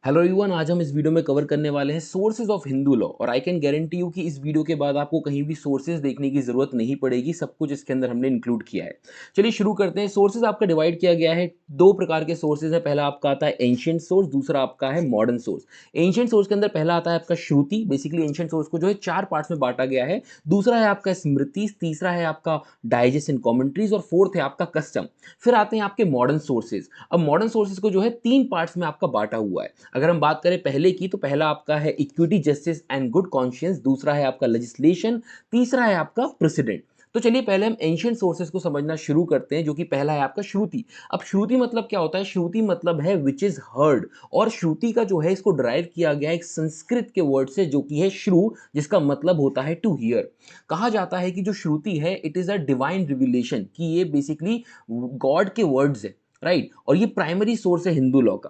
Hello everyone, आज हम इस वीडियो में कवर करने वाले हैं सोर्सेज ऑफ हिंदू लॉ। और आई कैन गारंटी यू कि इस वीडियो के बाद आपको कहीं भी सोर्सेज देखने की जरूरत नहीं पड़ेगी, सब कुछ इसके अंदर हमने इंक्लूड किया है। चलिए शुरू करते हैं। सोर्सेज आपका डिवाइड किया गया है, दो प्रकार के सोर्सेज है। पहला आपका आता है एंशिएंट सोर्स, दूसरा आपका है मॉडर्न सोर्स। एंशिएंट सोर्स के अंदर पहला आता है आपका श्रुति। बेसिकली एंशिएंट सोर्स को जो है चार पार्ट्स में बांटा गया है। दूसरा है आपका स्मृति, तीसरा है आपका डाइजेस्ट एंड कॉमेंट्रीज और फोर्थ है आपका कस्टम। फिर आते हैं आपके मॉडर्न सोर्सेज। अब मॉडर्न सोर्सेज को जो है तीन पार्ट्स में आपका बांटा हुआ है। अगर हम बात करें पहले की, तो पहला आपका है equity, justice and good conscience, दूसरा है आपका लेजिस्लेशन, तीसरा है आपका प्रेसिडेंट। तो चलिए पहले हम एंशिएंट सोर्सेज को समझना शुरू करते हैं, जो कि पहला है आपका श्रुति। अब श्रुति मतलब क्या होता है? श्रुति मतलब है विच इज हर्ड। और श्रुति का जो है इसको ड्राइव किया गया एक संस्कृत के वर्ड से, जो कि है श्रु, जिसका मतलब होता है टू हियर। कहा जाता है कि जो श्रुति है it is a divine revelation, कि ये बेसिकली गॉड के वर्ड्स है, राइट। और ये प्राइमरी सोर्स है हिंदू लॉ का।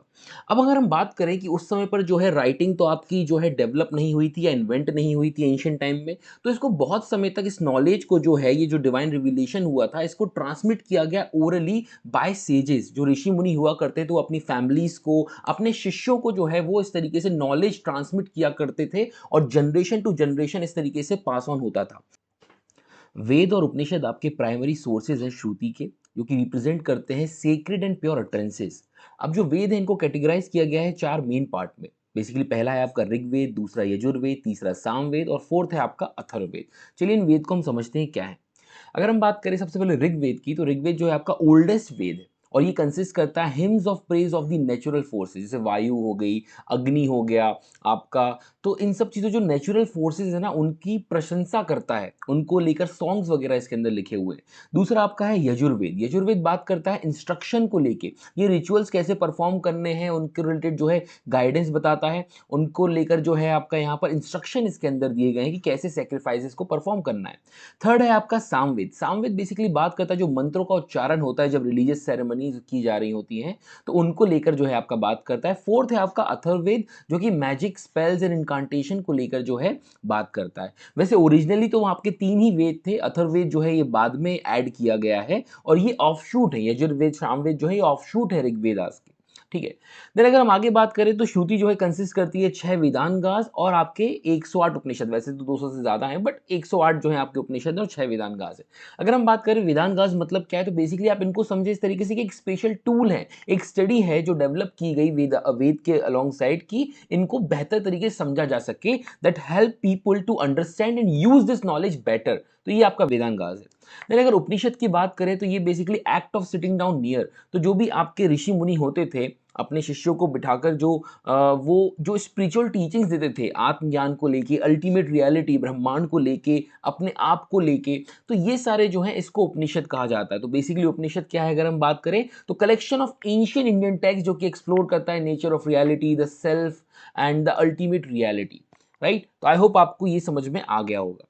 अब अगर हम बात करें कि उस समय पर जो है राइटिंग तो आपकी जो है डेवलप नहीं हुई थी या इन्वेंट नहीं हुई थी एंशिएंट टाइम में, तो इसको बहुत समय तक इस नॉलेज को जो है, ये जो डिवाइन रिविलेशन हुआ था, इसको ट्रांसमिट किया गया ओरली बाय सेजेस। जो ऋषि मुनि हुआ करते थे वो अपनी फैमिलीज को, अपने शिष्यों को जो है वो इस तरीके से नॉलेज ट्रांसमिट किया करते थे, और जनरेशन टू जनरेशन इस तरीके से पास ऑन होता था। वेद और उपनिषद आपके प्राइमरी सोर्सेज हैं श्रुति के, जो कि रिप्रेजेंट करते हैं सेक्रेड एंड प्योर अटरेंसेस। अब जो वेद है इनको कैटेगराइज किया गया है चार मेन पार्ट में। बेसिकली पहला है आपका ऋग्वेद, दूसरा यजुर्वेद, तीसरा सामवेद और फोर्थ है आपका अथर्ववेद। चलिए इन वेद को हम समझते हैं क्या है। अगर हम बात करें सबसे पहले ऋग्वेद की, तो ऋग्वेद जो है आपका ओल्डेस्ट वेद है। और ये कंसिस्ट करता है hymns of praise of the natural forces, जैसे वायु हो गई, अग्नि हो गया आपका। तो इन सब चीज़ों, जो नेचुरल फोर्सेस है ना, उनकी प्रशंसा करता है, उनको लेकर सॉन्ग्स वगैरह इसके अंदर लिखे हुए हैं। दूसरा आपका है यजुर्वेद। यजुर्वेद बात करता है इंस्ट्रक्शन को लेके, ये रिचुअल्स कैसे परफॉर्म करने हैं उनके रिलेटेड जो है गाइडेंस बताता है। उनको लेकर जो है आपका यहाँ पर इंस्ट्रक्शन इसके अंदर दिए गए हैं कि कैसे सेक्रीफाइसेस को परफॉर्म करना है। थर्ड है आपका सामवेद। सामवेद बेसिकली बात करता है जो मंत्रों का उच्चारण होता है जब रिलीजियस सेरेमनीज की जा रही होती हैं, तो उनको लेकर जो है आपका बात करता है। फोर्थ है आपका अथर्ववेद, जो कि मैजिक स्पेल्स एंड इनकांटेशन को लेकर जो है बात करता है। वैसे ओरिजिनली तो आपके तीन ही वेद थे, अथर्ववेद जो है ये बाद में ऐड किया गया है, और ये ऑफशूट है। यजुर्वेद, सामवेद जो है ये ऑफशूट है ऋग्वेदास के, ठीक है। देन अगर हम आगे बात करें, तो श्रुति जो है कंसिस्ट करती है 6 वेदांगास और आपके 108 उपनिषद। वैसे तो 200 से ज़्यादा हैं, बट 108 जो है आपके उपनिषद और 6 वेदांगास है। अगर हम बात करें वेदांगास मतलब क्या है, तो बेसिकली आप इनको समझे इस तरीके से कि एक स्पेशल टूल है, एक स्टडी है जो डेवलप की गई वेद के अलॉन्ग साइड, की इनको बेहतर तरीके से समझा जा सके, that help people to understand and use this knowledge better. तो ये आपका वेदांगास है। देन अगर उपनिषद की बात करें, तो ये basically act of sitting down near. तो जो भी आपके ऋषि मुनि होते थे, अपने शिष्यों को बिठाकर जो वो जो स्पिरिचुअल टीचिंग्स देते थे, आत्मज्ञान को लेके, अल्टीमेट रियलिटी, ब्रह्मांड को लेके, अपने आप को लेके, तो ये सारे जो है इसको उपनिषद कहा जाता है। तो बेसिकली उपनिषद क्या है अगर हम बात करें, तो collection of ancient Indian text जो कि एक्सप्लोर करता है nature of reality, the self and the ultimate reality, right. तो आई होप आपको ये समझ में आ गया होगा।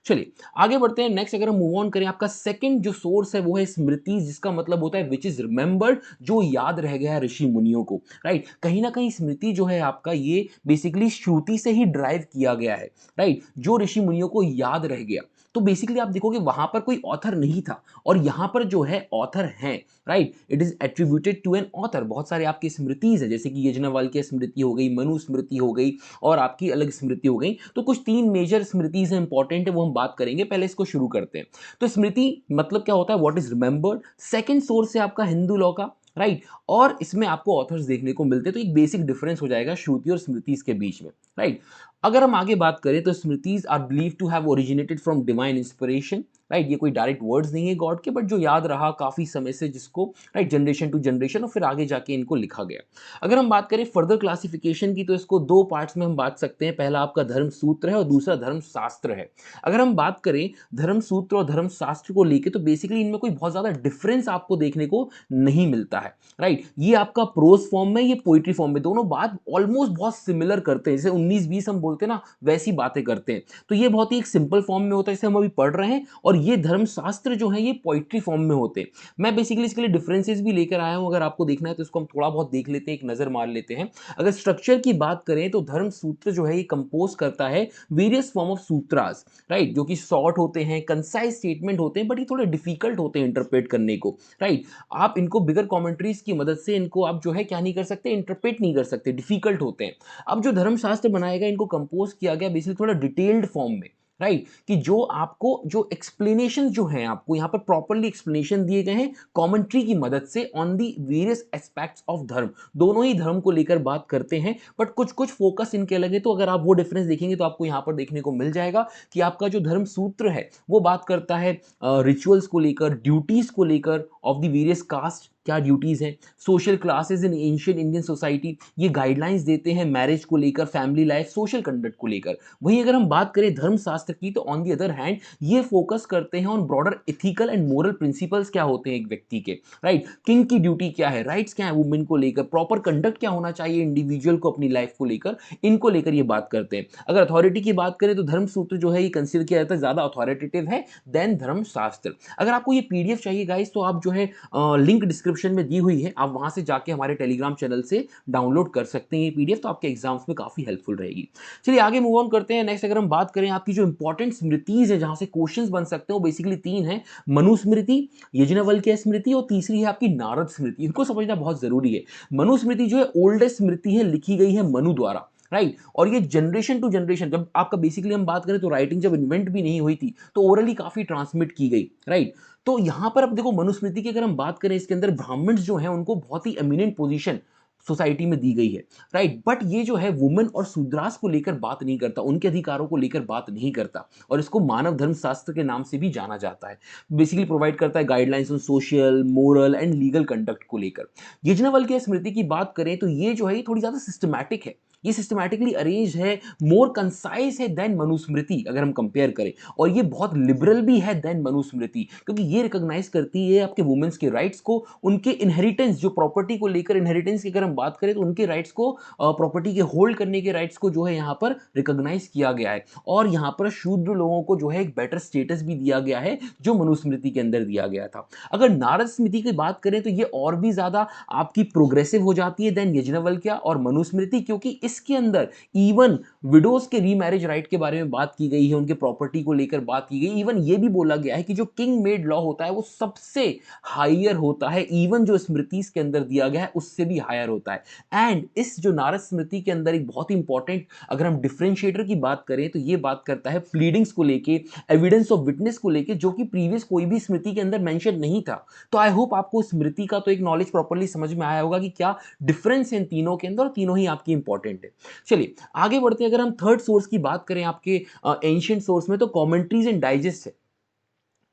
चलिए आगे बढ़ते हैं। नेक्स्ट अगर हम मूव ऑन करें, आपका सेकंड जो सोर्स है वो है स्मृति, जिसका मतलब होता है विच इज रिमेंबर्ड, जो याद रह गया है ऋषि मुनियों को, राइट। कहीं ना कहीं स्मृति जो है आपका, ये बेसिकली श्रुति से ही ड्राइव किया गया है, राइट। जो ऋषि मुनियों को याद रह गया, तो बेसिकली आप देखोगे वहां पर कोई ऑथर नहीं था, और यहां पर जो है ऑथर हैं, right. It is attributed to an author. बहुत सारे आपकी स्मृतिज है, जैसे कि यज्ञवल्क्य स्मृति हो गई, मनु स्मृति हो गई, और आपकी अलग स्मृति हो गई। तो कुछ तीन मेजर स्मृतिज हैं, इंपॉर्टेंट है, वो हम बात करेंगे। पहले इसको शुरू करते हैं। तो स्मृति मतलब क्या होता है, what is remembered. Second source है आपका हिंदू लॉ का, राइट। और इसमें आपको ऑथर्स देखने को मिलते हैं, तो एक बेसिक डिफरेंस हो जाएगा श्रुति और स्मृतिज के बीच में, राइट। अगर हम आगे बात करें, तो smritis are believe to have originated from divine inspiration, right. ये कोई डायरेक्ट वर्ड्स नहीं है गॉड के, बट जो याद रहा काफी समय से जिसको, राइट, जनरेशन टू जनरेशन, और फिर आगे जाके इनको लिखा गया। अगर हम बात करें फर्दर क्लासिफिकेशन की, तो इसको दो पार्ट्स में हम बात सकते हैं। पहला आपका धर्म सूत्र है और दूसरा धर्म शास्त्र है। अगर हम बात करें धर्म सूत्र और धर्म शास्त्र को लेके, तो बेसिकली इनमें कोई बहुत ज्यादा डिफरेंस आपको देखने को नहीं मिलता है, राइट। ये आपका प्रोज फॉर्म में, ये पोइट्री फॉर्म में, दोनों बात ऑलमोस्ट बहुत सिमिलर करते हैं। जैसे 19-20 हम बोलते हैं ना, वैसी बातें करते हैं। तो ये बहुत ही एक सिंपल फॉर्म में होता है, जैसे हम अभी पढ़ रहे हैं, और ये धर्मशास्त्र जो है ये पोइट्री फॉर्म में होते हैं। मैं बेसिकली इसके लिए डिफरेंसेस भी लेकर आया हूँ, अगर आपको देखना है तो इसको हम थोड़ा बहुत देख लेते हैं, एक नज़र मार लेते हैं। अगर स्ट्रक्चर की बात करें तो धर्म सूत्र जो है ये कंपोज करता है वेरियस फॉर्म ऑफ सूत्रास, राइट, जो कि शॉर्ट होते हैं, कंसाइज स्टेटमेंट होते हैं, बट ये थोड़े डिफिकल्ट होते हैं इंटरप्रेट करने को, राइट। आप इनको बिगर कमेंट्रीज की मदद से इनको आप जो है क्या नहीं कर सकते, इंटरप्रेट नहीं कर सकते, डिफिकल्ट होते हैं। अब जो धर्मशास्त्र बनाएगा इनको कंपोज किया गया बेसिकली थोड़ा डिटेल्ड फॉर्म में, राइट, कि जो आपको जो एक्सप्लेनेशन जो है आपको यहाँ पर प्रॉपरली एक्सप्लेनेशन दिए गए हैं कमेंट्री की मदद से on the various aspects of धर्म। दोनों ही धर्म को लेकर बात करते हैं, बट कुछ कुछ फोकस इनके अलग है। तो अगर आप वो डिफरेंस देखेंगे तो आपको यहाँ पर देखने को मिल जाएगा कि आपका जो धर्म सूत्र है वो बात करता है रिचुअल्स को लेकर, ड्यूटीज को लेकर ऑफ द वेरियस कास्ट, क्या ड्यूटीज हैं, social classes in ancient Indian society, ये गाइडलाइंस देते हैं मैरिज को लेकर, फैमिली लाइफ, सोशल कंडक्ट को लेकर। वहीं अगर हम बात करें धर्मशास्त्र की तो ऑन दी अदर हैंड ये फोकस करते हैं on broader ethical and moral principles क्या होते हैं एक व्यक्ति के, राइट, किंग की ड्यूटी क्या है, राइट्स क्या है वुमेन को लेकर, प्रॉपर कंडक्ट क्या होना चाहिए इंडिविजुअल को अपनी लाइफ को लेकर, इनको लेकर ये बात करते हैं। अगर अथॉरिटी की बात करें तो धर्म सूत्र जो है ये कंसिडर किया जाता है ज्यादा अथॉरिटेटिव है देन धर्मशास्त्र। अगर आपको ये पीडीएफ चाहिए गाइस तो आप जो है लिंक डिस्क्रिप्शन में दी हुई है, आप वहां से जाके हमारे टेलीग्राम चैनल से डाउनलोड कर सकते हैं ये पीडीएफ, तो आपके एग्जाम्स में काफी हेल्पफुल रहेगी। चलिए आगे मूव ऑन करते हैं। नेक्स्ट अगर हम बात करें आपकी जो इंपॉर्टेंट स्मृतिज है जहां से क्वेश्चंस बन सकते हैं वो बेसिकली तीन है, मनुस्मृति, यज्ञवल्क्य स्मृति और तीसरी है आपकी नारद स्मृति। इनको समझना बहुत जरूरी है। मनुस्मृति जो है ओल्डेस्ट स्मृति है, लिखी गई है मनु द्वारा, राइट, और ये जनरेशन टू जनरेशन, जब आपका बेसिकली हम बात करें तो राइटिंग जब इन्वेंट भी नहीं हुई थी तो ओरली काफी ट्रांसमिट की गई, राइट। तो यहां पर अब देखो मनुस्मृति की अगर हम बात करें इसके अंदर ब्राह्मण्स जो हैं उनको बहुत ही एमिनेंट पोजीशन सोसाइटी में दी गई है, राइट, बट ये जो है वुमेन और शूद्रास को लेकर बात नहीं करता, उनके अधिकारों को लेकर बात नहीं करता, और इसको मानव धर्म शास्त्र के नाम से भी जाना जाता है। बेसिकली प्रोवाइड करता है guidelines on social, moral and legal conduct को लेकर। यज्ञवल्क्य स्मृति की बात करें तो ये जो है ये थोड़ी ज्यादा सिस्टमैटिक है, ये सिस्टमैटिकली अरेंज है, मोर कंसाइज है देन मनुस्मृति अगर हम कंपेयर करें, और ये बहुत लिबरल भी है देन मनुस्मृति, क्योंकि ये रिकॉग्नाइज करती है आपके वुमेन्स के राइट्स को, उनके इनहेरिटेंस, जो प्रॉपर्टी को लेकर इनहेरिटेंस की अगर हम बात करें तो उनके राइट्स को, प्रॉपर्टी के होल्ड करने के राइट्स को जो है यहाँ पर रिकॉग्नाइज किया गया है, और यहाँ पर शूद्र लोगों को जो है एक बेटर स्टेटस भी दिया गया है जो मनुस्मृति के अंदर दिया गया था। अगर नारद स्मृति की बात करें तो ये और भी ज्यादा आपकी प्रोग्रेसिव हो जाती है देन यज्ञवल्क्य और मनुस्मृति, क्योंकि इसके अंदर इवन विडोज के रीमैरिज राइट के बारे में बात की गई है, उनके प्रॉपर्टी को लेकर बात की गई, इवन ये भी बोला गया है कि जो किंग मेड लॉ होता है वो सबसे हायर होता है, इवन जो स्मृति के अंदर दिया गया है उससे भी हायर होता है। एंड इस जो नारद स्मृति के अंदर एक बहुत ही इंपॉर्टेंट अगर हम डिफरेंशिएटर की बात करें तो ये बात करता है प्लीडिंग्स को लेके, एविडेंस ऑफ विटनेस को लेके, जो कि प्रीवियस कोई भी स्मृति के अंदर मेंशन नहीं था। तो आई होप आपको स्मृति का तो एक नॉलेज प्रॉपर्ली समझ में आया होगा कि क्या डिफरेंस है इन तीनों के अंदर, और तीनों ही आपकी इंपॉर्टेंट है। चलिए आगे बढ़ते हैं। अगर हम थर्ड सोर्स की बात करें आपके एंशिएंट सोर्स में तो कमेंट्रीज एंड डाइजेस्ट है।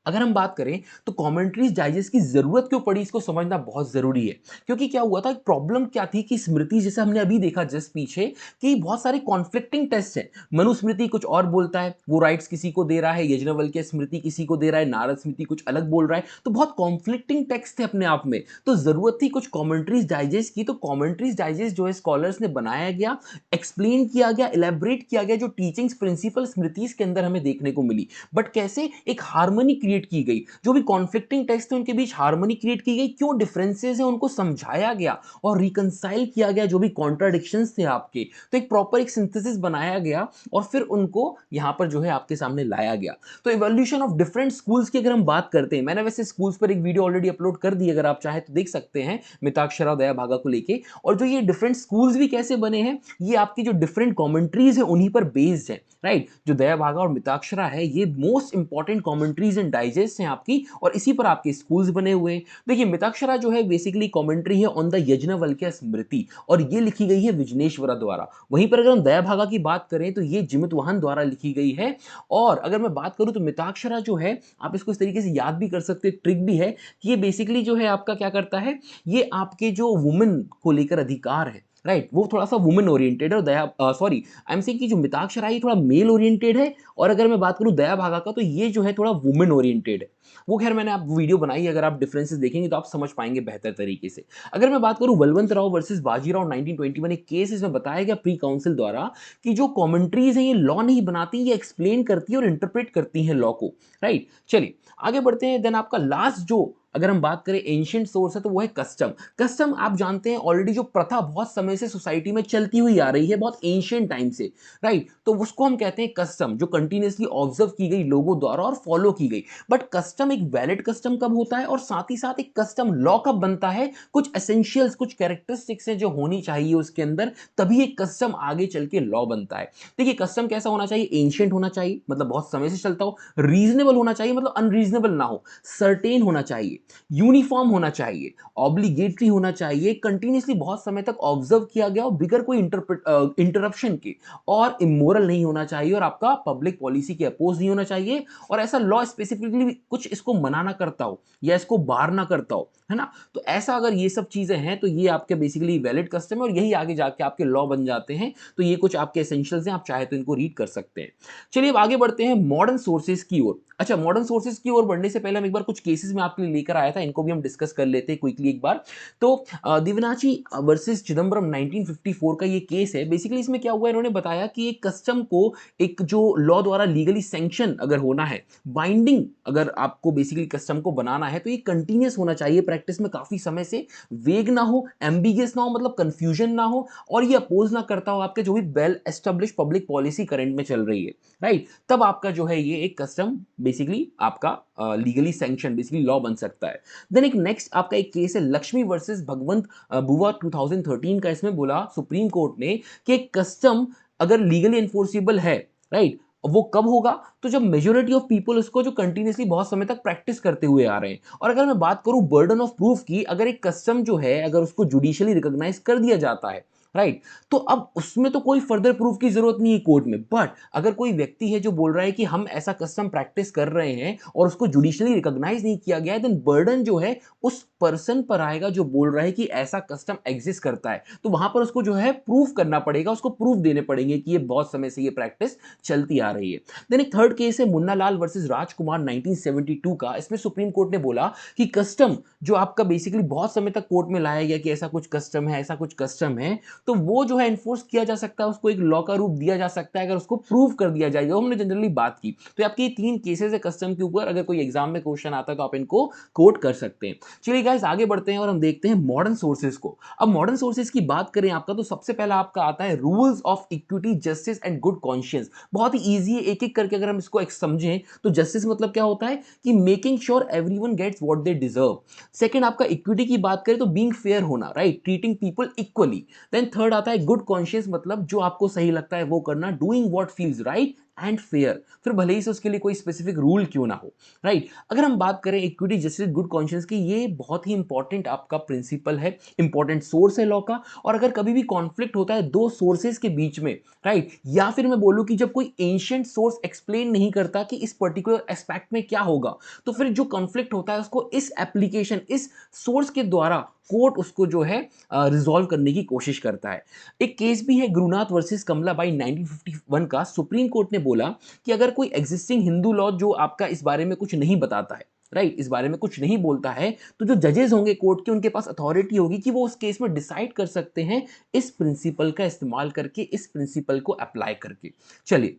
अगर हम बात करें तो कमेंट्रीज डाइजेस्ट की जरूरत क्यों पड़ी इसको समझना बहुत जरूरी है, क्योंकि क्या हुआ था, प्रॉब्लम क्या थी कि स्मृति जैसे हमने अभी देखा जस्ट पीछे कि बहुत सारे कॉन्फ्लिक्टिंग टेस्ट हैं। मनुस्मृति कुछ और बोलता है, वो राइट्स किसी को दे रहा है, यज्ञवल्क्य स्मृति किसी को दे रहा है, नारद स्मृति कुछ अलग बोल रहा है, तो बहुत कॉन्फ्लिक्टिंग टेक्स्ट थे अपने आप में, तो जरूरत थी कुछ कॉमेंट्रीज डाइजेस्ट की। तो कॉमेंट्रीज डाइजेस्ट जो है स्कॉलर्स ने बनाया गया, एक्सप्लेन किया गया, इलेबरेट किया गया, जो टीचिंग्स प्रिंसिपल स्मृति के अंदर हमें देखने को मिली, बट कैसे एक हार्मनी क्रिएट की गई, जो भी कॉन्फ्लिक्टिंग टेक्स्ट थे उनके बीच हार्मनी क्रिएट की गई, क्यों डिफरेंसेस है उनको समझाया गया और रिकंसाइल किया गया, जो भी कॉन्ट्राडिक्शंस थे आपके, तो एक प्रॉपर एक सिंथेसिस बनाया गया और फिर उनको यहां पर जो है आपके सामने लाया गया। तो इवोल्यूशन ऑफ डिफरेंट स्कूल्स की अगर हम बात करते हैं, मैंने वैसे स्कूल्स पर एक वीडियो ऑलरेडी अपलोड कर दी, अगर आप चाहे तो देख सकते हैं, मिताक्षरा और दया भागा को लेके, और जो ये डिफरेंट स्कूल्स भी कैसे बने हैं, ये आपकी जो डिफरेंट कमेंट्रीज है उन्हीं पर बेस्ड है, राइट। जो दया भागा और मिताक्षरा है ये most important commentaries and digest हैं आपकी, और इसी पर आपके स्कूल्स बने हुए हैं। देखिए मिताक्षरा जो है बेसिकली कमेंट्री है ऑन द यज्ञवल्क्य स्मृति, और ये लिखी गई है विजनेश्वरा द्वारा। वहीं पर अगर हम दया भागा की बात करें तो ये जिमितवाहन द्वारा लिखी गई है। और अगर मैं बात करूं तो मिताक्षरा जो है, आप इसको इस तरीके से याद भी कर सकते हैं, ट्रिक भी है कि ये बेसिकली जो है आपका क्या करता है, ये आपके जो वुमेन को लेकर अधिकार है, राइट, वो थोड़ा सा वुमेन ओरिएंटेड है, और दया सॉरी आई एम सेइंग कि जो मिताक्षरा है ये थोड़ा मेल ओरिएंटेड है, और अगर मैं बात करूँ दया भागा का तो ये जो है थोड़ा वुमेन ओरिएंटेड है। वो खैर मैंने आप वीडियो बनाई है, अगर आप डिफरेंसेस देखेंगे तो आप समझ पाएंगे बेहतर तरीके से। अगर मैं बात करूँ बलवंत राव वर्सेस बाजीराव 1921, एक केस इसमें बताया गया प्री काउंसिल द्वारा कि जो कमेंट्रीज हैं ये लॉ नहीं बनाती, ये एक्सप्लेन करती है और इंटरप्रेट करती हैं लॉ को। राइट, चलिए आगे बढ़ते हैं। देन आपका लास्ट जो अगर हम बात करें एंशिएंट सोर्स है तो वो है कस्टम। कस्टम आप जानते हैं ऑलरेडी जो प्रथा बहुत समय से सोसाइटी में चलती हुई आ रही है, बहुत एंशिएंट टाइम से। राइट, तो उसको हम कहते हैं कस्टम, जो कंटिन्यूअसली ऑब्जर्व की गई लोगों द्वारा और फॉलो की गई। बट कस्टम एक वैलिड कस्टम कब होता है और साथ ही साथ एक कस्टम लॉ कब बनता है, कुछ एसेंशियल्स, कुछ कैरेक्टरिस्टिक्स हैं जो होनी चाहिए उसके अंदर, तभी एक कस्टम आगे चल के लॉ बनता है। देखिए कस्टम कैसा होना चाहिए, एंशिएंट होना चाहिए मतलब बहुत समय से चलता हो, रीजनेबल होना चाहिए मतलब अनरीजनेबल ना हो, सर्टेन होना चाहिए, यूनिफॉर्म होना चाहिए, ऑब्लिगेटरी होना चाहिए, कंटिन्यूअसली बहुत समय तक ऑब्जर्व किया गया और बिगर कोई इंटरप्शन के, और इमोरल नहीं होना चाहिए, और आपका पब्लिक पॉलिसी के अपोज नहीं होना चाहिए, और ऐसा लॉ स्पेसिफिकली कुछ इसको मना ना करता हो या इसको बार ना करता हो, है ना। तो ऐसा अगर ये सब चीजें हैं तो ये आपके बेसिकली वैलिड कस्टम है, और यही आगे जाके आपके लॉ बन जाते हैं। तो ये कुछ आपके एसेंशियल्स हैं, आप चाहे तो इनको रीड कर सकते हैं। चलिए अब आगे बढ़ते हैं मॉडर्न सोर्सेज की ओर। अच्छा, मॉडर्न सोर्सेज की ओर बढ़ने से पहले हम एक बार कुछ केसेस में आपके लिए लेकर आया था, इनको भी हम डिस्कस कर लेते हैं क्विकली एक बार। तो दिवनाची वर्सेस चिदम्बरम 1954 का ये केस है। बेसिकली इसमें क्या हुआ, इन्होंने बताया कि एक कस्टम को एक जो लॉ द्वारा लीगली सैंक्शन अगर होना है, बाइंडिंग अगर आपको बेसिकली कस्टम को बनाना है, तो ये कंटिन्यूअस होना चाहिए प्रैक्टिस में काफी समय से, वेग ना हो, एम्बिगियस ना हो मतलब कंफ्यूजन ना हो, और ये अपोज ना करता हो आपके जो भी well establish public policy current में चल रही है। राइट, तब आपका जो है ये एक कस्टम बेसिकली आपका लीगली सैंक्शन बेसिकली लॉ बन सकता है। देन एक नेक्स्ट आपका एक केस है लक्ष्मी वर्सेस भगवंत बुआ 2013 का। इसमें बोला सुप्रीम कोर्ट ने कि एक कस्टम अगर लीगली एनफोर्सेबल है, राइट, वो कब होगा, तो जब मेजोरिटी ऑफ पीपल उसको जो कंटिन्यूअसली बहुत समय तक प्रैक्टिस करते हुए आ रहे हैं। और अगर मैं बात करूं बर्डन ऑफ प्रूफ की, अगर एक कस्टम जो है अगर उसको जुडिशियली रिकॉग्नाइज कर दिया जाता है, राइट, तो अब उसमें तो कोई फर्दर प्रूफ की जरूरत नहीं है कोर्ट में। बट अगर कोई व्यक्ति है जो बोल रहा है कि हम ऐसा कस्टम प्रैक्टिस कर रहे हैं और उसको जुडिशियली रिकॉग्नाइज नहीं किया गया है, देन बर्डन जो है उस पर्सन पर आएगा जो बोल रहा है कि ऐसा कस्टम एग्जिस्ट करता है। तो वहां पर उसको जो है प्रूफ करना पड़ेगा, उसको प्रूफ देने पड़ेंगे कि ये बहुत समय से ये प्रैक्टिस चलती आ रही है। देन एक थर्ड केस है मुन्ना लाल वर्सेस राजकुमार 1972 का। इसमें सुप्रीम कोर्ट ने बोला कि कस्टम जो आपका बेसिकली बहुत समय तक कोर्ट में लाया गया कि ऐसा कुछ कस्टम है, ऐसा कुछ कस्टम है, तो वो जो है इन्फोर्स किया जा सकता है, उसको एक लॉ का रूप दिया जा सकता है अगर उसको प्रूव कर दिया जाए, जो हमने जनरली बात की। तो आपके ये तीन केसेस है कस्टम के ऊपर, अगर कोई एग्जाम में क्वेश्चन आता है तो आप इनको कोट कर सकते हैं। चलिए गाइस आगे बढ़ते हैं और हम देखते हैं मॉडर्न सोर्सेज को। अब मॉडर्न सोर्सेज की बात करें आपका, तो सबसे पहला आपका आता है rules of equity, justice and good conscience. बहुत ही ईजी है, एक एक करके अगर हम इसको एक समझें तो जस्टिस मतलब क्या होता है कि making sure everyone gets what they deserve. Second आपका इक्विटी की बात करें तो बीइंग फेयर होना, right, treating people equally. Then third आता है गुड कॉन्शियस, मतलब जो आपको सही लगता है वो करना, doing what feels right and fair, फिर भले ही से उसके लिए कोई स्पेसिफिक रूल क्यों ना हो। राइट, अगर हम बात करें इक्विटी जस्टिस गुड कॉन्शियंस की, ये बहुत ही इंपॉर्टेंट आपका प्रिंसिपल है, इंपॉर्टेंट सोर्स है लॉ का। और अगर कभी भी कॉन्फ्लिक्ट होता है दो सोर्सेज के बीच में, राइट, या फिर मैं बोलूं कि जब कोई एंशिएंट सोर्स एक्सप्लेन नहीं करता कि इस पर्टिकुलर एस्पेक्ट में क्या होगा, तो फिर जो कॉन्फ्लिक्ट होता है उसको इस एप्लीकेशन, इस सोर्स के द्वारा कोर्ट उसको जो है रिजॉल्व करने की कोशिश करता है। एक केस भी है गुरुनाथ वर्सेस कमलाबाई 1951 का। सुप्रीम कोर्ट ने बोला कि अगर कोई एग्जिस्टिंग हिंदू लॉ जो आपका इस बारे में कुछ नहीं बताता है, राइट, इस बारे में कुछ नहीं बोलता है, तो जो जजेस होंगे कोर्ट के, उनके पास अथॉरिटी होगी कि वो उस केस में डिसाइड कर सकते हैं इस प्रिंसिपल का इस्तेमाल करके, इस प्रिंसिपल को अप्लाई करके। चलिए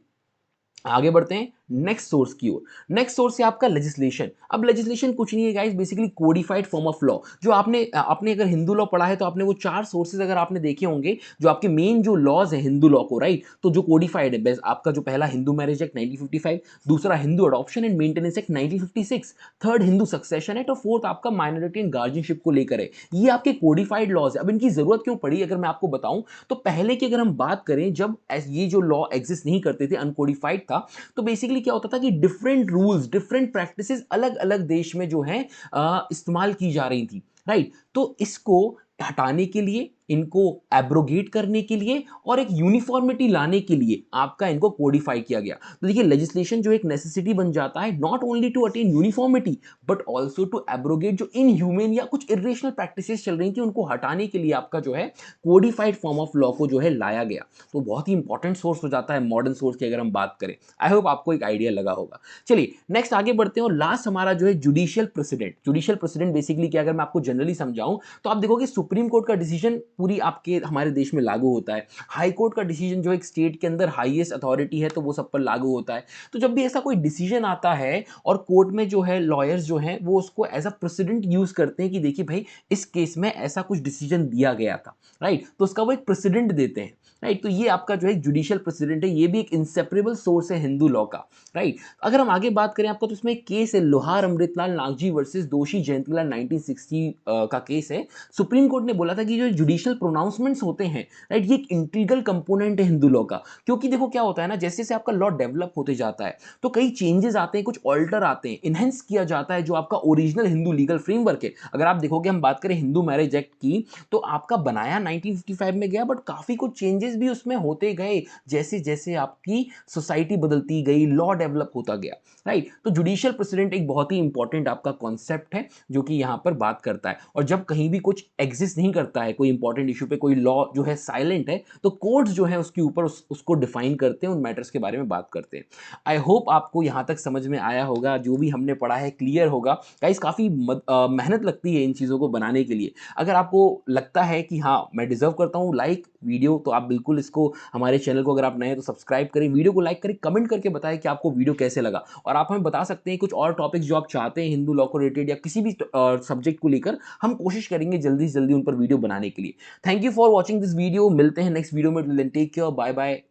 आगे बढ़ते हैं नेक्स्ट सोर्स की ओर। नेक्स्ट सोर्स है आपका लेजिस्लेशन। अब लेजिस्लेशन कुछ नहीं है guys, basically codified form of law. जो आपने आपने अगर हिंदू लॉ पढ़ा है तो आपने वो चार सोर्सेज अगर आपने देखे होंगे जो आपके मेन जो लॉज है हिंदू लॉ को, राइट, तो जो कोडिफाइड है बेस्ट आपका जो पहला हिंदू मैरिज एक्ट 1955, दूसरा Hindu adoption and maintenance act 1956, third Hindu succession act, और फोर्थ आपका माइनॉरिटी एंड गार्जियनशिप को लेकर है। ये आपके कोडिफाइड लॉज है। अब इनकी जरूरत क्यों पड़ी अगर मैं आपको बताऊं, तो पहले की अगर हम बात करें जब ये जो लॉ एग्जिस्ट नहीं करते थे, अनकोडिफाइड था, तो बेसिकली क्या होता था कि डिफरेंट रूल्स, डिफरेंट प्रैक्टिसेस अलग अलग देश में जो है इस्तेमाल की जा रही थी। राइट, तो इसको हटाने के लिए इनको एब्रोगेट करने के लिए और एक यूनिफॉर्मिटी लाने के लिए आपका इनको कोडिफाई किया गया। तो देखिए लेजिस्लेशन जो एक नेसेसिटी बन जाता है not only to attain uniformity but also to abrogate जो इनह्यूमन या कुछ इरेशनल प्रैक्टिसेस चल रही थी उनको हटाने के लिए आपका जो है कोडिफाइड फॉर्म ऑफ लॉ को जो है लाया गया। तो बहुत ही इंपॉर्टेंट सोर्स हो जाता है मॉडर्न सोर्स की अगर हम बात करें। आई होप आपको एक आइडिया लगा होगा। चलिए नेक्स्ट आगे बढ़ते हैं और लास्ट हमारा जो है judicial president. Judicial president basically क्या, अगर मैं आपको जनरली समझाऊं तो आप देखोगे सुप्रीम कोर्ट का डिसीजन पूरी आपके हमारे देश में लागू होता है। हाई कोर्ट का डिसीजन जो एक स्टेट के अंदर हाईएस्ट अथॉरिटी है तो वो सब पर लागू होता है। तो जब भी ऐसा कोई डिसीजन आता है और कोर्ट में जो है लॉयर्स जो हैं वो उसको एज अ प्रेसिडेंट यूज करते हैं कि देखिए भाई इस केस में ऐसा कुछ डिसीजन दिया गया था, राइट, तो उसका वो एक प्रेसिडेंट देते हैं, राइट। तो ये आपका जो है जुडिशियल प्रेसिडेंट है, ये भी एक इंसेपरेबल सोर्स है हिंदू लॉ का, राइट। अगर हम आगे बात करें आपको तो इसमें एक केस है लोहार अमृतलाल नागजी वर्सेस दोषी जयंतीलाल 1960 का केस है। सुप्रीम कोर्ट ने बोला था कि जो जुडिशियल प्रोनाउंसमेंट्स होते हैं, राइट, ये एक इंटीग्रल कंपोनेंट है हिंदू लॉ का। क्योंकि देखो क्या होता है ना, जैसे जैसे आपका लॉ डेवलप होते जाता है तो कई चेंजेस आते हैं, कुछ ऑल्टर आते हैं, इनहेंस किया जाता है जो आपका ओरिजिनल हिंदू लीगल फ्रेमवर्क है। अगर आप देखोगे हम बात करें हिंदू मैरिज एक्ट की तो आपका बनाया 1955 में गया बट काफी कुछ चेंजेस भी उसमें होते गए जैसे जैसे आपकी सोसाइटी बदलती गई, लॉ डेवलप होता गया, राइट। तो जुडिशियल प्रेसिडेंट एक बहुत ही इंपॉर्टेंट आपका कॉन्सेप्ट है जो कि यहां पर बात करता है। और जब कहीं भी कुछ एग्जिस्ट नहीं करता है, कोई इंपॉर्टेंट इशू पे कोई लॉ जो है साइलेंट है, तो कोर्ट्स जो है उसके ऊपर उसको डिफाइन करते हैं, उन मैटर्स के बारे में बात करते हैं। आई होप आपको यहां तक समझ में आया होगा, जो भी हमने पढ़ा है क्लियर होगा। गाइस काफी मेहनत लगती है इन चीजों को बनाने के लिए। अगर आपको लगता है कि हाँ मैं डिजर्व करता हूँ लाइक वीडियो, तो आप बिल्कुल इसको हमारे चैनल को अगर आप नए हैं तो सब्सक्राइब करें, वीडियो को लाइक करें, कमेंट करके बताएं कि आपको वीडियो कैसे लगा। और आप हमें बता सकते हैं कुछ और टॉपिक्स जो आप चाहते हैं हिंदू लॉ को रिलेटेड या किसी भी सब्जेक्ट को लेकर, हम कोशिश करेंगे जल्दी से जल्दी उन पर वीडियो बनाने के लिए। Thank you for watching this video, मिलते हैं नेक्स्ट वीडियो में, टेक केयर, बाय बाय।